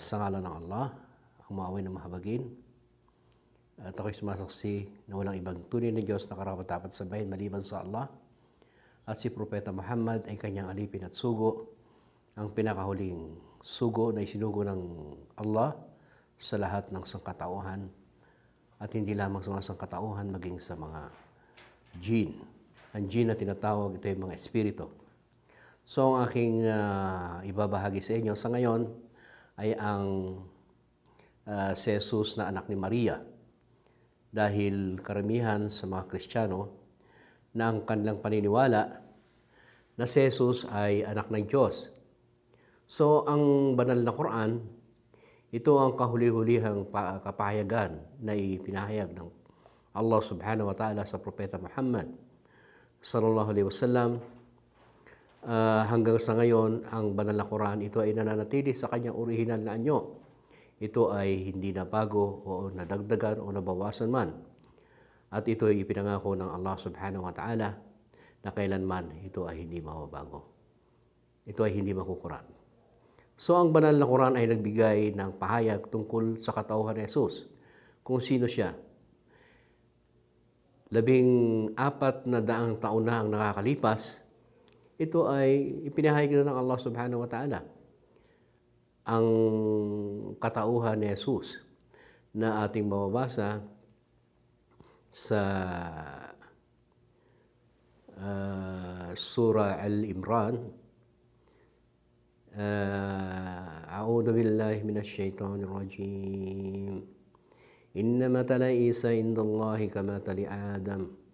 Sa ngalan ng Allah, ang maaway na mahabagin. At ako'y sumasaksi na walang ibang tunay na Diyos na karapat-dapat sambahin maliban sa Allah. At si Propeta Muhammad ay kanyang alipin at sugo, ang pinakahuling sugo na isinugo ng Allah sa lahat ng sangkatauhan. At hindi lamang sa mga sangkatauhan, maging sa mga jinn. Ang jinn na tinatawag, ito yung mga espiritu. So ang aking ibabahagi sa inyo sa ngayon ay ang si Jesus na anak ni Maria. Dahil karamihan sa mga Kristiyano na ang kanilang paniniwala na si Jesus ay anak ng Diyos. So ang banal na Quran, ito ang kahuli-hulihang kapahayagan na ipinahayag ng Allah subhanahu wa ta'ala sa Propeta Muhammad sallallahu alaihi wasallam. Hanggang sa ngayon, ang banal na Quran, ito ay nananatili sa kanyang orihinal na anyo. Ito ay hindi na bago o nadagdagan o nabawasan man. At ito ay ipinangako ng Allah subhanahu wa ta'ala na kailanman ito ay hindi mababago. Ito ay hindi makukuran. So ang banal na Quran ay nagbigay ng pahayag tungkol sa katauhan ni Jesus, kung sino siya. 14 na daang taon na ang nakakalipas, ito ay ipinahayag na ng Allah subhanahu wa ta'ala. Ang katauhan ni Jesus na ating mababasa sa Surah Al-Imran. A'udhu billahi minash shaitanir rajim. Inna matala Isa indallahi kamatali Adam.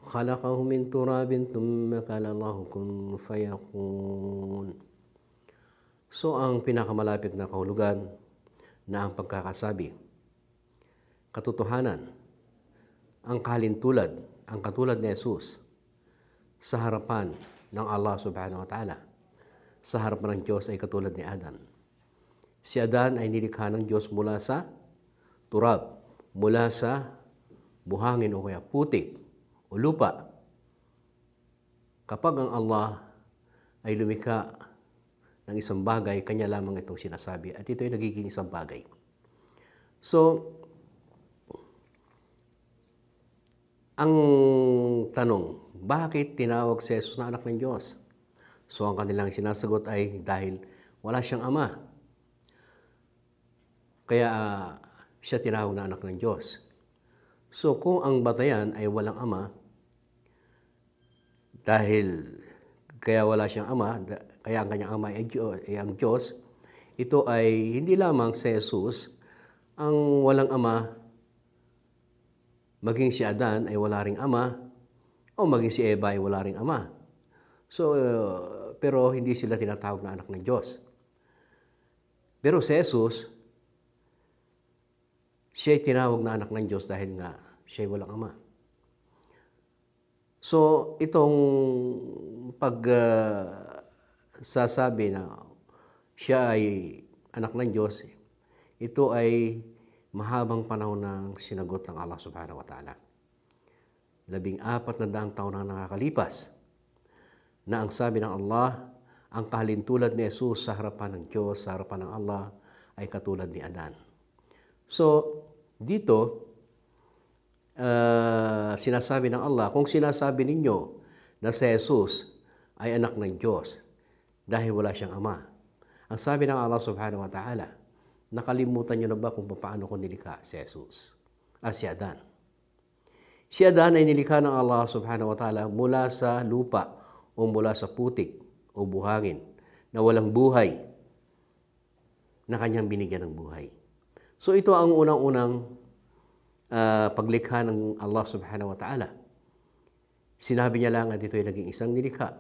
خلقه من تراب ثم قال له كن فيكون. So ang pinakamalapit na kahulugan na ang pagkakasabi, katotohanan, ang kalintulad, ang katulad ni Jesus sa harapan ng Allah subhanahu wa ta'ala, sa harapan ng Diyos ay katulad ni Adan. Si Adan ay nilikha ng Diyos mula sa turab, mula sa buhangin o kaya putik o lupa. Kapag ang Allah ay lumikha ng isang bagay, kanya lamang itong sinasabi at ito ay nagiging isang bagay. So, ang tanong, bakit tinawag si Jesus na anak ng Diyos? So, ang kanilang sinasagot ay dahil wala siyang ama. Kaya siya tinawag na anak ng Diyos. So, kung ang batayan ay walang ama, dahil kaya wala siyang ama, kaya ang kanyang ama ay ang Diyos, ito ay hindi lamang si Jesus ang walang ama, maging si Adan ay wala ring ama, o maging si Eva ay wala ring ama. So, pero hindi sila tinatawag na anak ng Diyos. Pero si Jesus, siya ay tinawag na anak ng Diyos dahil nga siya ay walang ama. So, itong pagsasabi na siya ay anak ng Diyos, ito ay mahabang panahon ng sinagot ng Allah subhanahu wa ta'ala. 14 na daang taon na nakakalipas na ang sabi ng Allah, ang kahalintulad ni Jesus sa harapan ng Diyos, sa harapan ng Allah, ay katulad ni Adan. So, dito, sinasabi ng Allah, kung sinasabi ninyo na si Jesus ay anak ng Diyos dahil wala siyang ama, ang sabi ng Allah subhanahu wa ta'ala, nakalimutan niyo na ba kung paano ko nilikha si Jesus? Si Adan. Si Adan ay nilikha ng Allah subhanahu wa ta'ala mula sa lupa o mula sa putik o buhangin na walang buhay na kanyang binigyan ng buhay. So ito ang unang-unang paglikha ng Allah subhanahu wa ta'ala. Sinabi niya lang at ito ay naging isang nilikha.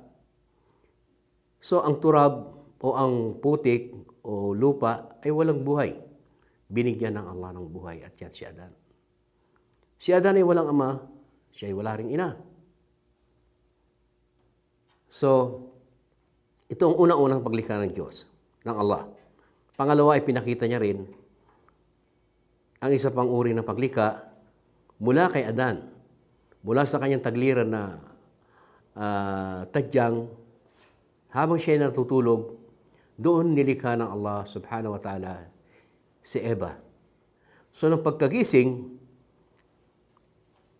So ang turab o ang putik o lupa ay walang buhay. Binigyan ng Allah ng buhay at yan si Adan. Si Adan ay walang ama, siya ay wala ring ina. So, ito ang unang-unang paglikha ng Diyos, ng Allah. Pangalawa ay pinakita niya rin ang isa pang uri ng paglikha mula kay Adan, mula sa kanyang tagliran na tadyang, habang siya ay natutulog, doon nilikha ng Allah subhanahu wa ta'ala si Eva. So, nung pagkagising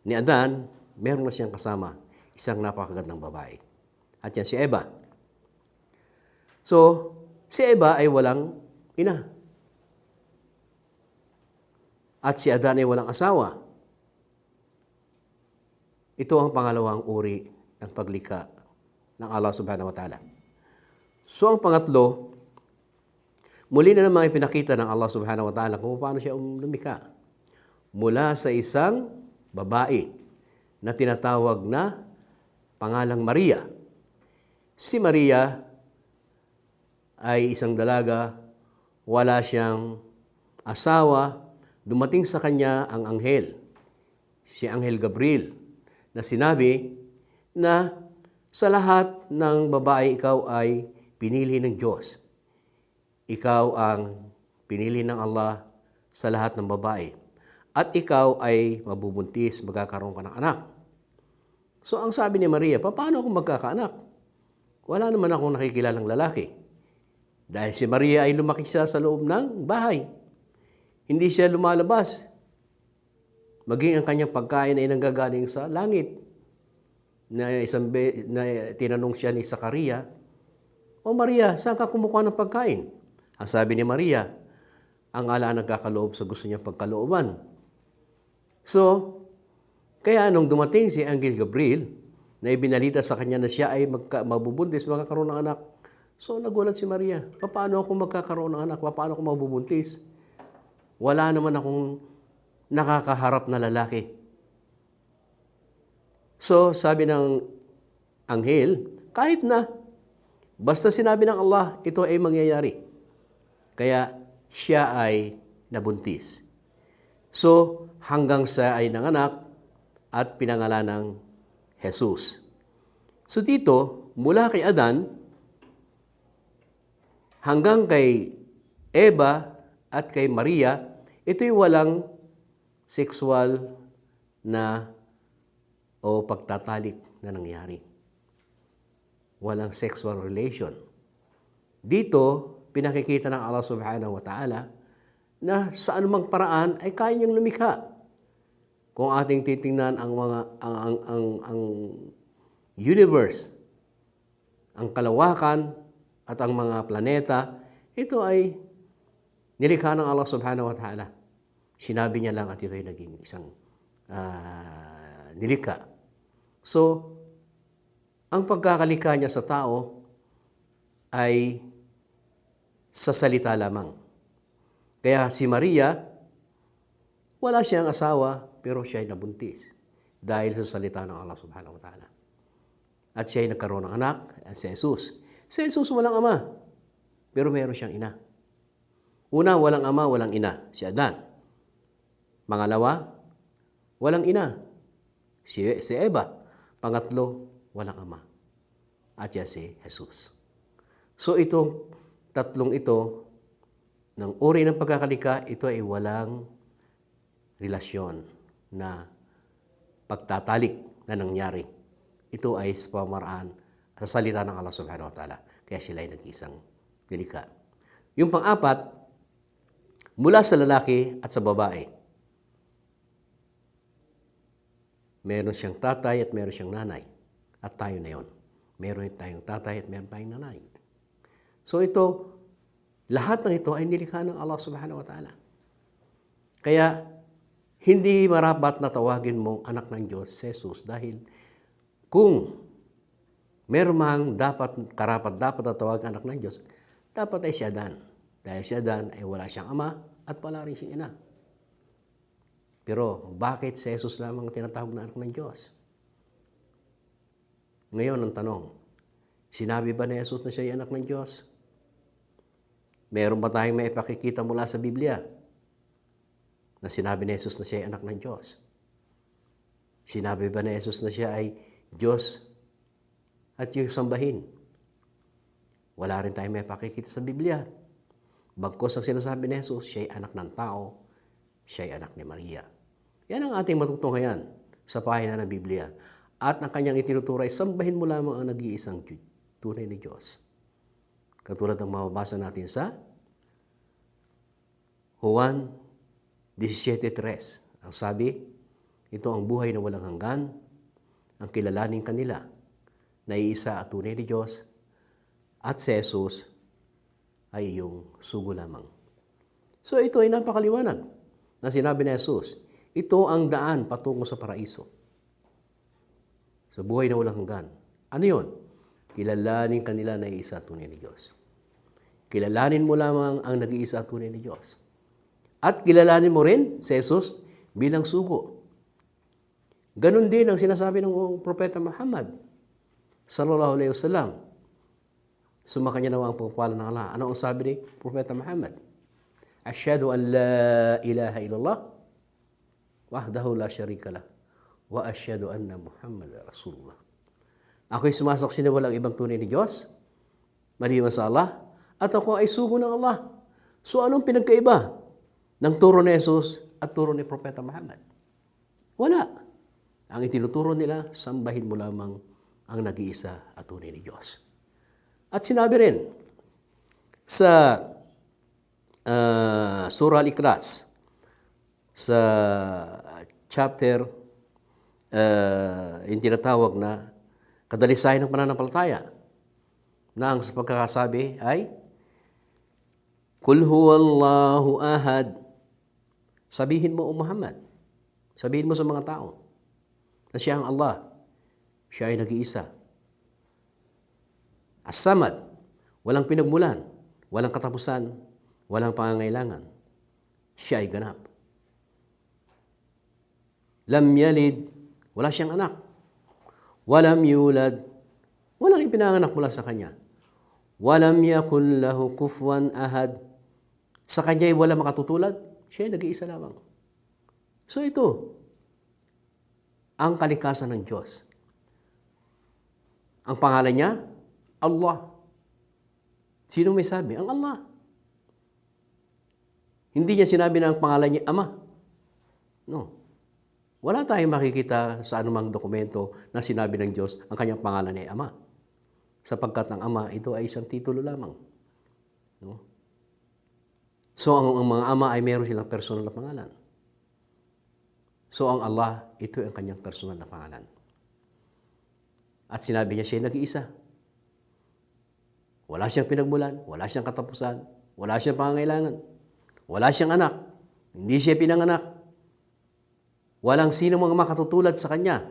ni Adan, meron na siyang kasama, isang napakagandang babae. At yan si Eva. So, si Eva ay walang ina. At si Adan ay walang asawa. Ito ang pangalawang uri ng paglikha ng Allah subhanahu wa ta'ala. So, ang pangatlo, muli na naman ipinakita ng Allah subhanahu wa ta'ala kung paano siya lumikha. Mula sa isang babae na tinatawag na pangalang Maria. Si Maria ay isang dalaga, wala siyang asawa, dumating sa kanya ang anghel, si Anghel Gabriel, na sinabi na sa lahat ng babae ikaw ay pinili ng Diyos. Ikaw ang pinili ng Allah sa lahat ng babae. At ikaw ay mabubuntis, magkakaroon ka ng anak. So ang sabi ni Maria, paano ako magkakaanak? Wala naman akong nakikilalang lalaki. Dahil si Maria ay lumaki siya sa loob ng bahay. Hindi siya lumalabas. Maging ang kanyang pagkain ay nanggagaling sa langit. Na tinanong siya ni Zakaria, O Maria, saan ka kumukuha ng pagkain? Ang sabi ni Maria, ang ala nagkakaloob sa gusto niyang pagkalooban. So, kaya nung dumating si Anghel Gabriel, na ibinalita sa kanya na siya ay mabubuntis, magkakaroon ng anak. So, nagulat si Maria, paano ako magkakaroon ng anak? Paano ako mabubuntis? Wala naman akong nakakaharap na lalaki. So, sabi ng anghel, kahit na, basta sinabi ng Allah, ito ay mangyayari. Kaya siya ay nabuntis. So, hanggang sa ay nanganak at pinangalan ng Jesus. So dito, mula kay Adan, hanggang kay Eva at kay Maria, ito'y walang sexual na o pagtatalik na nangyari. Walang sexual relation. Dito, pinakikita ng Allah subhanahu wa ta'ala na sa anumang paraan ay kaya niyang lumikha. Kung ating titingnan ang mga ang universe, ang kalawakan at ang mga planeta, ito ay nilikha ng Allah subhanahu wa ta'ala. Sinabi niya lang at ito ay naging isang nilikha. So, ang pagkakalikha niya sa tao ay sa salita lamang. Kaya si Maria, wala siyang asawa, pero siya ay nabuntis dahil sa salita ng Allah subhanahu wa ta'ala. At siya ay nagkaroon ng anak, at si Jesus. Si Jesus walang ama, pero meron siyang ina. Una, walang ama, walang ina, si Adan. Pangalawa, walang ina, si Eva. Pangatlo, walang ama. At yan si Jesus. So itong tatlong ito, ng uri ng pagkakalikha, ito ay walang relasyon na pagtatalik na nangyari. Ito ay sa pamaraan sa salita ng Allah subhanahu wa ta'ala. Kaya sila ay nag-isang nilikha. Yung pang-apat, mula sa lalaki at sa babae. Meron siyang tatay at meron siyang nanay. At tayo na yon. Meron tayong tatay at meron tayong nanay. So ito, lahat ng ito ay nilikha ng Allah subhanahu wa ta'ala. Kaya, hindi marapat na tawagin mong anak ng Diyos, Jesus, dahil kung meron mang karapat-dapat na tawagin anak ng Diyos, dapat ay si Adan. Dahil si Adan ay wala siyang ama at wala rin siyang ina. Pero bakit si Jesus lamang tinatawag na anak ng Diyos? Ngayon ang tanong, sinabi ba ni Jesus na siya ay anak ng Diyos? Meron ba tayong may ipakikita mula sa Biblia na sinabi ni Jesus na siya ay anak ng Diyos? Sinabi ba ni Jesus na siya ay Diyos at yung sambahin? Wala rin tayong may ipakikita sa Biblia. Bagkus ang sinasabi ni Jesus, siya ay anak ng tao, siya ay anak ni Maria. Yan ang ating matutunghayan sa pahina ng Biblia. At ang kanyang itinuturay, sambahin mo lamang ang nag-iisang tunay ni Diyos. Katulad ng mababasa natin sa Juan 17:3. Ang sabi, ito ang buhay na walang hanggan, ang kilalanin kanila na iisa at tunay ni Diyos at si Jesus ay iyong sugo lamang. So ito ay napakaliwanag na sinabi ni Jesus. Ito ang daan patungo sa paraiso. Sa buhay na walang hanggan. Ano yun? Kilalanin kanila na iisa at tunay ni Diyos. Kilalanin mo lamang ang nag-iisa at tunay ni Diyos. At kilalanin mo rin si Jesus bilang sugo. Ganon din ang sinasabi ng Propeta Muhammad sallallahu alaihi wasallam. Sumakanya nawa ang pagpapala ng Allah. Ano ang sabi ni Propeta Muhammad? Asyhadu an la ilaha illallah wahdahu la syarika lah wa asyhadu anna Muhammadar Rasulullah. Ako'y sumasaksi na walang ibang tunay ni Diyos, maliban sa Allah, at ako ay sugo ng Allah. So anong pinagkaiba ng turo ni Jesus at turo ni Propeta Muhammad? Wala. Ang itinuturo nila, sambahin mo lamang ang nag-iisa at tunay ni Diyos. At sinabi rin sa Surah Al-Ikhlas, sa chapter yung tinatawag na kadalisayan ng pananampalataya, na ang pagkakasabi ay Kul huwallahu ahad. Sabihin mo, O Muhammad, sabihin mo sa mga tao na siya ang Allah, siya ay nag-iisa. As-Samad, walang pinagmulan, walang katapusan, walang pangangailangan. Siya ay ganap. Lam yalid, wala siyang anak. Walam yulad, walang ipinanganak mula sa kanya. Walam yakun lahu kufuwan ahad. Sa kanya ay wala makatutulad, siya ay nag-iisa lamang. So ito, ang kalikasan ng Diyos. Ang pangalan niya, Allah. Sino may sabi? Ang Allah. Hindi niya sinabi na ang pangalan niya Ama. No. Wala tayong makikita sa anumang dokumento na sinabi ng Diyos ang kanyang pangalan ay Ama. Sapagkat ang Ama, ito ay isang titulo lamang. No? So ang mga ama ay meron silang personal na pangalan. So ang Allah, ito ang kanyang personal na pangalan. At sinabi niya siya ay nag-iisa. Wala siyang pinagmulan, wala siyang katapusan, wala siyang pangangailangan, wala siyang anak, hindi siya pinanganak. Walang sino mga makatutulad sa kanya.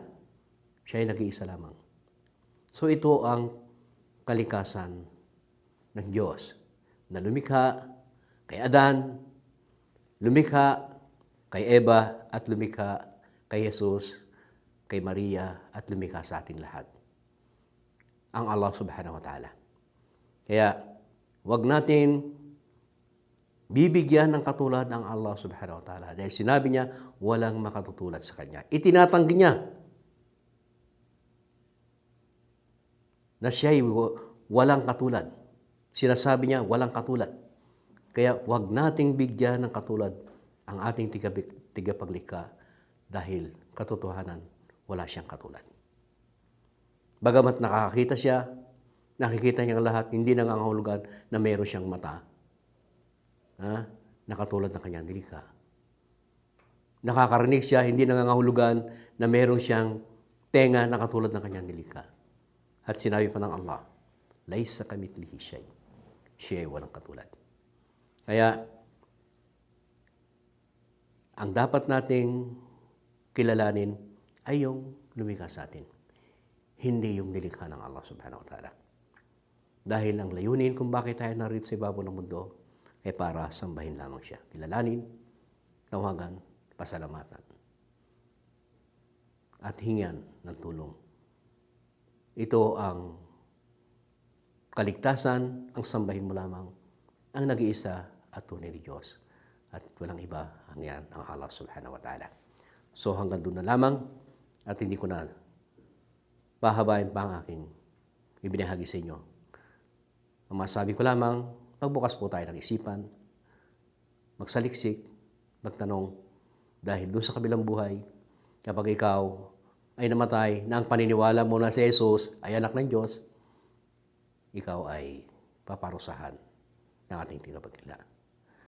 Siya ay nag-iisa lamang. So ito ang kalikasan ng Diyos na lumikha kay Adan, lumikha kay Eva, at lumikha kay Jesus, kay Maria, at lumikha sa ating lahat. Ang Allah subhanahu wa ta'ala. Kaya, wag natin bibigyan ng katulad ang Allah subhanahu wa ta'ala. Dahil sinabi niya, walang makatutulad sa Kanya. Itinatanggi niya na siya'y walang katulad. Sinasabi niya, walang katulad. Kaya wag nating bigyan ng katulad ang ating tigapaglikha dahil katotohanan, wala siyang katulad. Bagamat nakakakita siya, nakikita niya ang lahat, hindi nangangahulugan na mayroon siyang mata na katulad ng kanyang nilikha. Nakakarinig siya, hindi nangangahulugan na mayroon siyang tenga na katulad ng kanyang nilikha. At sinabi pa ng Allah, Laysa kamithlihi shay. Siya ay walang katulad. Kaya, ang dapat nating kilalanin ay yung lumikha sa atin. Hindi yung nilikha ng Allah subhanahu wa ta'ala. Dahil ang layunin kung bakit tayo narito sa ibabaw ng mundo ay para sambahin lamang siya. Kilalanin, tawagan, pasalamatan, at hingan ng tulong. Ito ang kaligtasan, ang sambahin mo lamang ang nag-iisa at tunay ni Diyos. At walang iba ang yan, ang Allah subhanahu wa ta'ala. So hanggang doon na lamang at hindi ko na pahabain pa ang aking ibinahagi sa inyo. Ang masabi ko lamang, pagbukas po tayo ng isipan, magsaliksik, magtanong, dahil doon sa kabilang buhay, kapag ikaw ay namatay na ang paniniwala mo na si Jesus ay anak ng Diyos, ikaw ay paparusahan ng ating tigapaglikha.